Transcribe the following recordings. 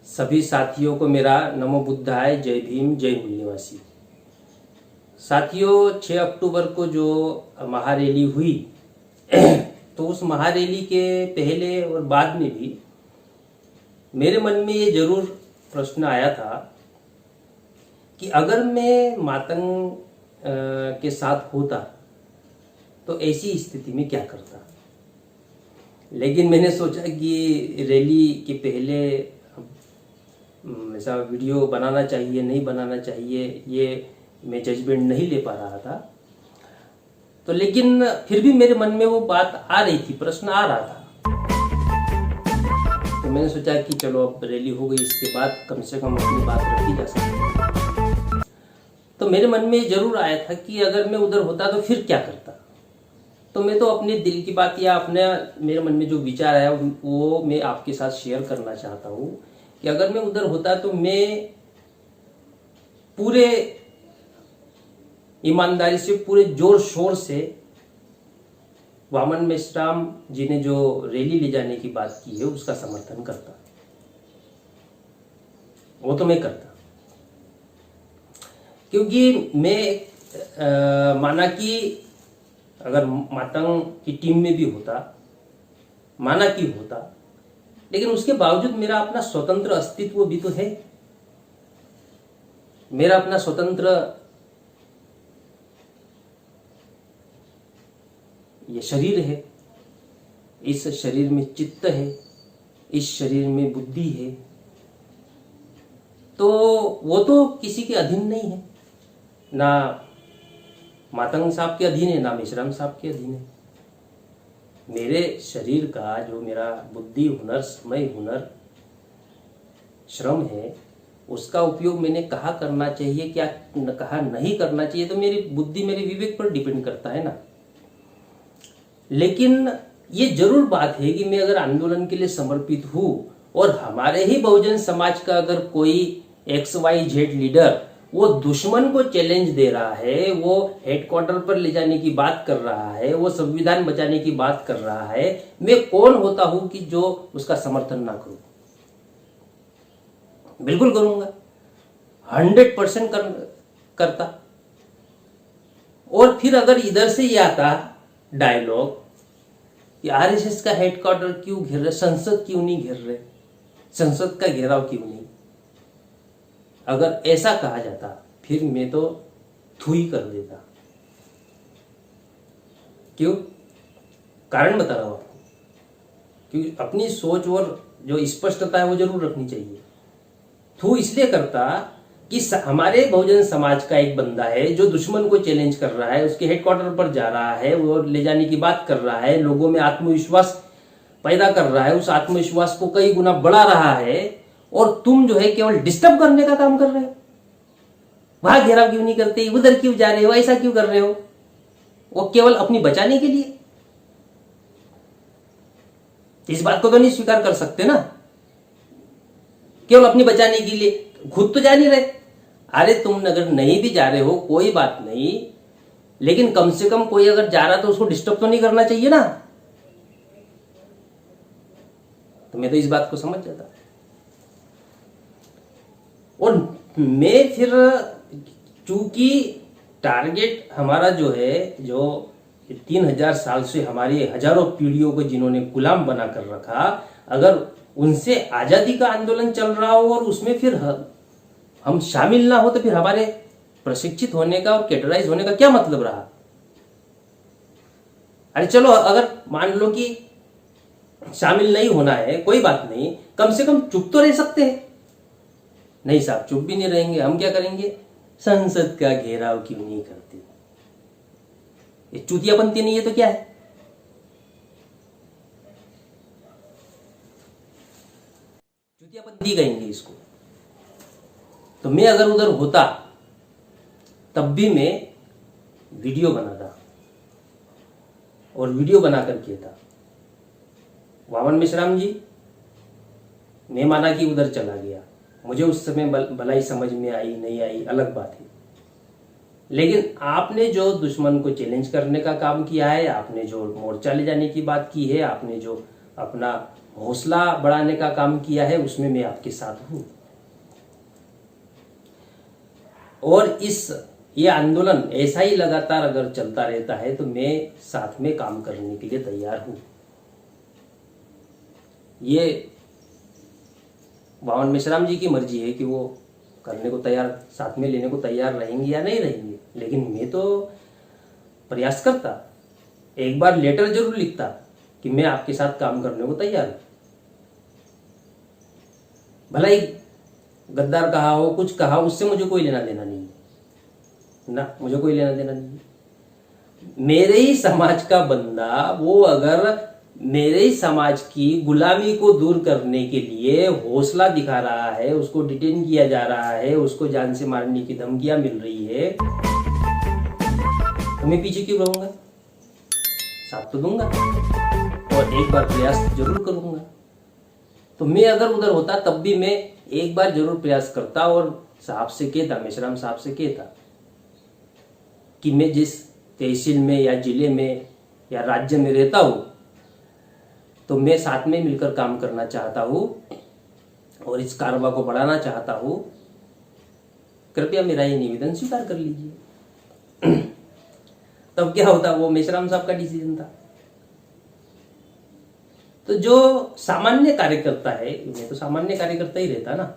सभी साथियों को मेरा नमो बुद्धाय, जय भीम, जय मूल निवासी। साथियों, 6 अक्टूबर को जो महारैली हुई तो उस महारैली के पहले और बाद में भी मेरे मन में ये जरूर प्रश्न आया था कि अगर मैं मातंग के साथ होता तो ऐसी स्थिति में क्या करता। लेकिन मैंने सोचा कि रैली के पहले ऐसा वीडियो बनाना चाहिए नहीं बनाना चाहिए, ये मैं जजमेंट नहीं ले पा रहा था। तो लेकिन फिर भी मेरे मन में वो बात आ रही थी, प्रश्न आ रहा था। तो मैंने सोचा कि चलो अब रैली हो गई, इसके बाद कम से कम अपनी बात रखी जा सकती। तो मेरे मन में जरूर आया था कि अगर मैं उधर होता तो फिर क्या करता। तो मैं तो अपने दिल की बात या अपने मेरे मन में जो विचार आया वो मैं आपके साथ शेयर करना चाहता हूँ कि अगर मैं उधर होता तो मैं पूरे ईमानदारी से, पूरे जोर शोर से वामन मेश्राम जी ने जो रैली ले जाने की बात की है उसका समर्थन करता। वो तो मैं करता, क्योंकि मैं माना कि अगर मातंग की टीम में भी होता, माना कि होता, लेकिन उसके बावजूद मेरा अपना स्वतंत्र अस्तित्व भी तो है। मेरा अपना स्वतंत्र ये शरीर है, इस शरीर में चित्त है, इस शरीर में बुद्धि है। तो वो तो किसी के अधीन नहीं है, ना मातंग साहब के अधीन है, ना मेश्राम साहब के अधीन है। मेरे शरीर का जो मेरा बुद्धि, हुनर, समय, हुनर, श्रम है, उसका उपयोग मैंने कहाँ करना चाहिए, क्या कहाँ नहीं करना चाहिए, तो मेरी बुद्धि, मेरे विवेक पर डिपेंड करता है ना। लेकिन ये जरूर बात है कि मैं अगर आंदोलन के लिए समर्पित हूँ और हमारे ही बहुजन समाज का अगर कोई XYZ लीडर वो दुश्मन को चैलेंज दे रहा है, वो हेडक्वार्टर पर ले जाने की बात कर रहा है, वो संविधान बचाने की बात कर रहा है, मैं कौन होता हूं कि जो उसका समर्थन ना करूं। बिल्कुल करूंगा, 100% करता। और फिर अगर इधर से ये आता डायलॉग कि RSS का हेडक्वार्टर क्यों घेर रहे, संसद क्यों नहीं घेर रहे, संसद का घेराव क्यों नहीं, अगर ऐसा कहा जाता फिर मैं तो थू ही कर देता। क्यों? कारण बता रहा हूं आपको, क्योंकि अपनी सोच और जो स्पष्टता है वो जरूर रखनी चाहिए। थू इसलिए करता कि हमारे बहुजन समाज का एक बंदा है जो दुश्मन को चैलेंज कर रहा है, उसके हेडक्वार्टर पर जा रहा है, वो ले जाने की बात कर रहा है, लोगों में आत्मविश्वास पैदा कर रहा है, उस आत्मविश्वास को कई गुना बढ़ा रहा है, और तुम जो है केवल डिस्टर्ब करने का काम कर रहे हो। वहां घेराव क्यों नहीं करते, उधर क्यों जा रहे हो, ऐसा क्यों कर रहे हो, वो केवल अपनी बचाने के लिए। इस बात को तो नहीं स्वीकार कर सकते ना, केवल अपनी बचाने के लिए, खुद तो जा नहीं रहे। अरे तुम अगर नहीं भी जा रहे हो कोई बात नहीं, लेकिन कम से कम कोई अगर जा रहा तो उसको डिस्टर्ब तो नहीं करना चाहिए ना। तो मैं तो इस बात को समझ जाता। और मैं फिर चूंकि टारगेट हमारा जो है, जो 3000 साल से हमारी हजारों पीढ़ियों को जिन्होंने गुलाम बना कर रखा, अगर उनसे आजादी का आंदोलन चल रहा हो और उसमें फिर हम शामिल ना हो तो फिर हमारे प्रशिक्षित होने का और कैटेगराइज होने का क्या मतलब रहा। अरे चलो, अगर मान लो कि शामिल नहीं होना है, कोई बात नहीं, कम से कम चुप तो रह सकते हैं। नहीं साहब, चुप भी नहीं रहेंगे, हम क्या करेंगे, संसद का घेराव क्यों नहीं करते। ये चूतियापंथी नहीं है तो क्या है। चूतियापंथी कहेंगे इसको। तो मैं अगर उधर होता तब भी मैं वीडियो बनाता और वीडियो बनाकर कहता, वामन मेश्राम जी, मैं माना कि उधर चला गया, मुझे उस समय भलाई समझ में आई नहीं आई अलग बात है, लेकिन आपने जो दुश्मन को चैलेंज करने का काम किया है, आपने जो मोर्चा ले जाने की बात की है, आपने जो अपना हौसला बढ़ाने का काम किया है, उसमें मैं आपके साथ हूं। और ये आंदोलन ऐसा ही लगातार अगर चलता रहता है तो मैं साथ में काम करने के लिए तैयार हूं। ये बावन मेश्राम जी की मर्जी है कि वो करने को तैयार, साथ में लेने को तैयार रहेंगे या नहीं रहेंगे, लेकिन मैं तो प्रयास करता, एक बार लेटर जरूर लिखता कि मैं आपके साथ काम करने को तैयार हूं। भला ही गद्दार कहा हो, कुछ कहा, उससे मुझे कोई लेना देना नहीं है ना, मुझे कोई लेना देना नहीं है। मेरे ही समाज का बंदा वो अगर मेरे ही समाज की गुलामी को दूर करने के लिए हौसला दिखा रहा है, उसको डिटेन किया जा रहा है, उसको जान से मारने की धमकियां मिल रही है, तो मैं पीछे क्यों रहूंगा? साथ तो दूंगा और एक बार प्रयास जरूर करूंगा। तो मैं अगर उधर होता तब भी मैं एक बार जरूर प्रयास करता और साहब से कहता, मेश्राम साहब से कहता कि मैं जिस तहसील में या जिले में या राज्य में रहता हूं, तो मैं साथ में मिलकर काम करना चाहता हूं और इस कारवा को बढ़ाना चाहता हूं। कृपया मेरा ये निवेदन स्वीकार कर लीजिए। तब क्या होता, वो मेश्राम साहब का डिसीजन था। तो जो सामान्य कार्यकर्ता है, मैं तो सामान्य कार्यकर्ता ही रहता ना,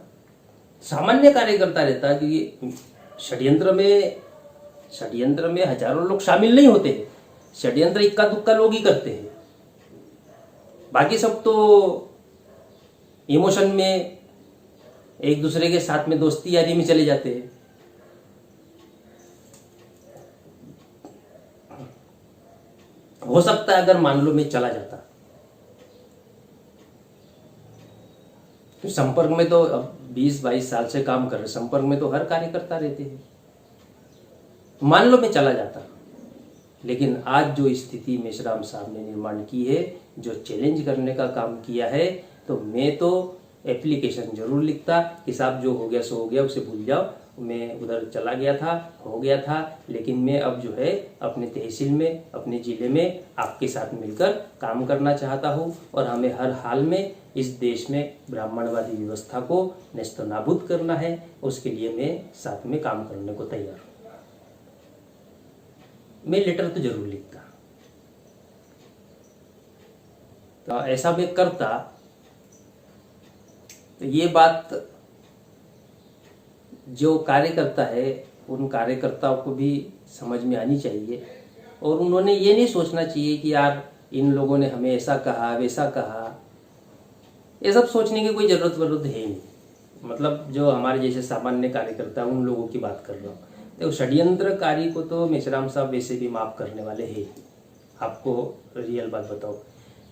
सामान्य कार्यकर्ता रहता, क्योंकि षड्यंत्र में हजारों लोग शामिल नहीं होते हैं, षड्यंत्र इक्का दुक्का लोग ही करते हैं, बाकी सब तो इमोशन में एक दूसरे के साथ में दोस्ती यारी में चले जाते हैं। हो सकता है अगर मान लो मैं चला जाता, तो संपर्क में तो अब 20-22 साल से काम कर रहे, संपर्क में तो हर कार्यकर्ता रहते हैं। मान लो मैं चला जाता, लेकिन आज जो स्थिति मेश्राम साहब ने निर्माण की है, जो चैलेंज करने का काम किया है, तो मैं तो एप्लीकेशन जरूर लिखता कि साहब जो हो गया सो हो गया, उसे भूल जाओ, मैं उधर चला गया था, हो गया था, लेकिन मैं अब जो है अपने तहसील में, अपने जिले में आपके साथ मिलकर काम करना चाहता हूँ और हमें हर हाल में इस देश में ब्राह्मणवादी व्यवस्था को नेस्तनाबूद करना है, उसके लिए मैं साथ में काम करने को तैयार हूँ। मैं लेटर तो जरूर लिखता। तो ऐसा मैं करता तो ये बात जो कार्यकर्ता है, उन कार्यकर्ताओं को भी समझ में आनी चाहिए और उन्होंने ये नहीं सोचना चाहिए कि यार इन लोगों ने हमें ऐसा कहा वैसा कहा। ये सब सोचने की कोई जरूरत है नहीं। मतलब जो हमारे जैसे सामान्य कार्यकर्ता, उन लोगों की बात कर रहा हूँ। तो षड्यंत्रकारी को तो मेश्राम साहब वैसे भी माफ करने वाले हैं, आपको रियल बात बताओ।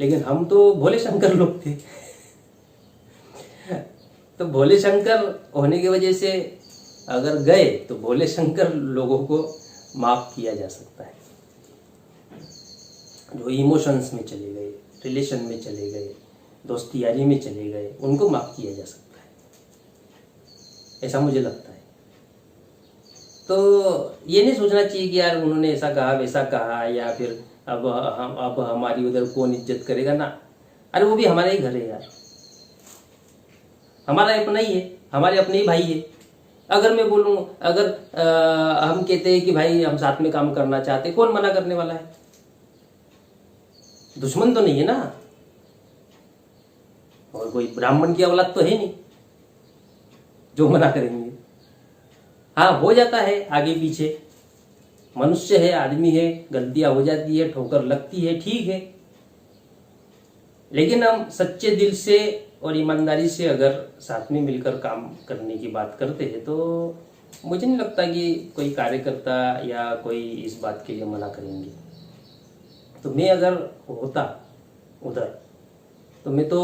लेकिन हम तो भोले शंकर लोग थे। तो भोले शंकर होने की वजह से अगर गए तो भोले शंकर लोगों को माफ किया जा सकता है। जो इमोशंस में चले गए, रिलेशन में चले गए, दोस्ती यारी में चले गए, उनको माफ किया जा सकता है, ऐसा मुझे लगता है। तो ये नहीं सोचना चाहिए कि यार उन्होंने ऐसा कहा वैसा कहा, या फिर अब हमारी उधर कौन इज्जत करेगा ना। अरे वो भी हमारा ही घर है यार, हमारा अपना ही है, हमारे अपने ही भाई है। अगर मैं बोलूँ, अगर हम कहते हैं कि भाई हम साथ में काम करना चाहते हैं, कौन मना करने वाला है? दुश्मन तो नहीं है ना, और कोई ब्राह्मण की औलाद तो है नहीं जो मना करेंगे। हाँ, हो जाता है आगे पीछे, मनुष्य है, आदमी है, गलतियां हो जाती है, ठोकर लगती है, ठीक है। लेकिन हम सच्चे दिल से और ईमानदारी से अगर साथ में मिलकर काम करने की बात करते हैं, तो मुझे नहीं लगता कि कोई कार्यकर्ता या कोई इस बात के लिए मना करेंगे। तो मैं अगर होता उधर, तो मैं तो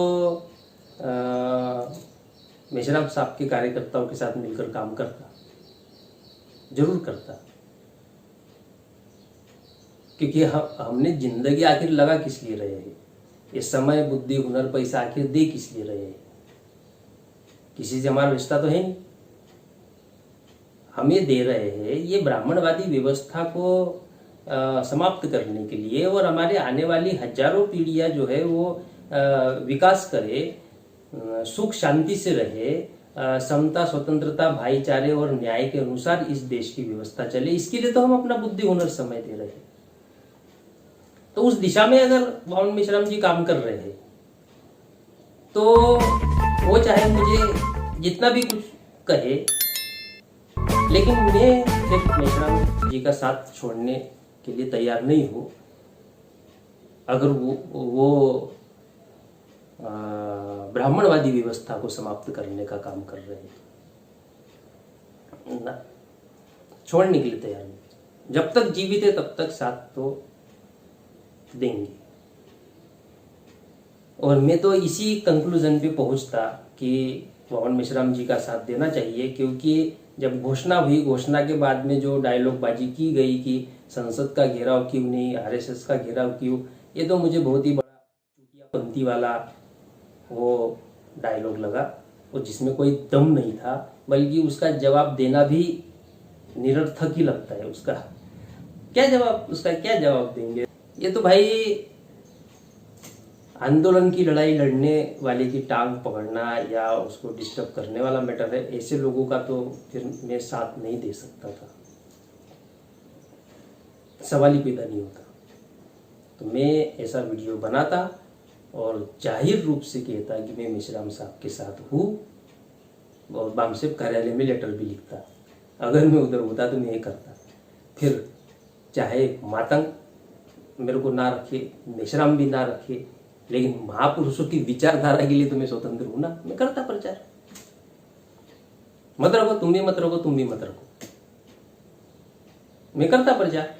मेश्राम साहब के कार्यकर्ताओं के साथ मिलकर काम करता, जरूर करता। क्योंकि हमने जिंदगी आखिर लगा किस लिए रहे हैं, ये समय, बुद्धि, हुनर, पैसा आखिर दे किस लिए रहे हैं? किसी से हमारा रिश्ता तो है नहीं। हम ये दे रहे हैं ये ब्राह्मणवादी व्यवस्था को समाप्त करने के लिए, और हमारे आने वाली हजारों पीढ़ियां जो है वो विकास करे, सुख शांति से रहे, समता स्वतंत्रता भाईचारे और न्याय के अनुसार इस देश की व्यवस्था चले, इसके लिए तो हम अपना बुद्धि हुनर समय दे रहे हैं। तो उस दिशा में अगर पवन मेश्राम जी काम कर रहे हैं तो वो चाहे मुझे जितना भी कुछ कहे, लेकिन मैं फिर मेश्राम जी का साथ छोड़ने के लिए तैयार नहीं हूं अगर वो ब्राह्मणवादी व्यवस्था को समाप्त करने का काम कर रहे हैं ना, छोड़ने के लिए तैयार नहीं। जब तक जीवित है तब तक साथ तो देंगे। और मैं तो इसी कंक्लूजन पे पहुंचता कि पवन मेश्राम जी का साथ देना चाहिए, क्योंकि जब घोषणा हुई, घोषणा के बाद में जो डायलॉग बाजी की गई कि संसद का घेराव क्यों नहीं, आरएसएस का घेराव क्यों, ये तो मुझे बहुत ही बड़ा चूतियापंथी वाला वो डायलॉग लगा, और जिसमें कोई दम नहीं था, बल्कि उसका जवाब देना भी निरर्थक ही लगता है। उसका क्या जवाब देंगे? ये तो भाई आंदोलन की लड़ाई लड़ने वाले की टांग पकड़ना या उसको डिस्टर्ब करने वाला मैटर है। ऐसे लोगों का तो फिर मैं साथ नहीं दे सकता था, सवाल ही पैदा नहीं होता। तो मैं ऐसा वीडियो बनाता और जाहिर रूप से कहता कि मैं मेश्राम साहब के साथ हूँ, और बामसेप कार्यालय में लेटर भी लिखता। अगर मैं उधर होता तो मैं ये करता। फिर चाहे मातंग मेरे को ना रखे, मेश्राम भी ना रखे, लेकिन महापुरुषों की विचारधारा के लिए तो मैं स्वतंत्र हूं ना, मैं करता प्रचार। मत रखो, तुम भी मत रखो, तुम भी मत रखो, मैं करता प्रचार।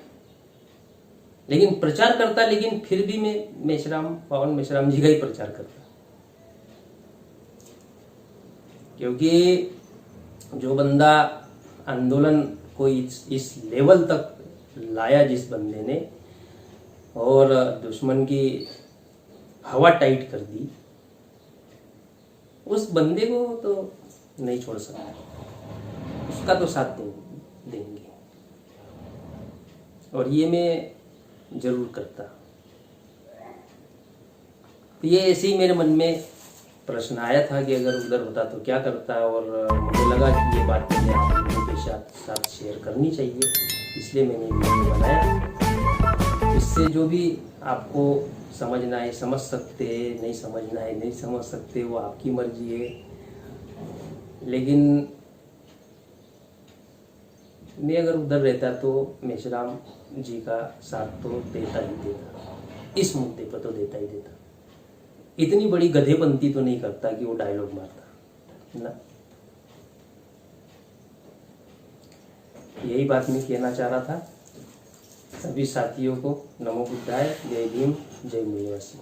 लेकिन प्रचार करता, लेकिन फिर भी मैं पवन मेश्राम जी का ही प्रचार करता, क्योंकि जो बंदा आंदोलन को इस लेवल तक लाया जिस बंदे ने, और दुश्मन की हवा टाइट कर दी, उस बंदे को तो नहीं छोड़ सकता, उसका तो साथ देंगे। और ये मैं जरूर करता। तो ये ऐसे ही मेरे मन में प्रश्न आया था कि अगर उधर होता तो क्या करता, और मुझे लगा कि ये बात मैंने आप लोगों के साथ शेयर करनी चाहिए, इसलिए मैंने वीडियो बनाया। इससे जो भी आपको समझना है समझ सकते, नहीं समझना है नहीं समझ सकते, वो आपकी मर्जी है। लेकिन मैं अगर उधर रहता तो मेश्राम जी का साथ तो देता ही देता, इस मुद्दे पर तो देता ही देता। इतनी बड़ी गधेपंती तो नहीं करता कि वो डायलॉग मारता ना। यही बात मैं कहना चाह रहा था। सभी साथियों को नमो बुद्धाय, जय भीम, जय मूल्यवासी।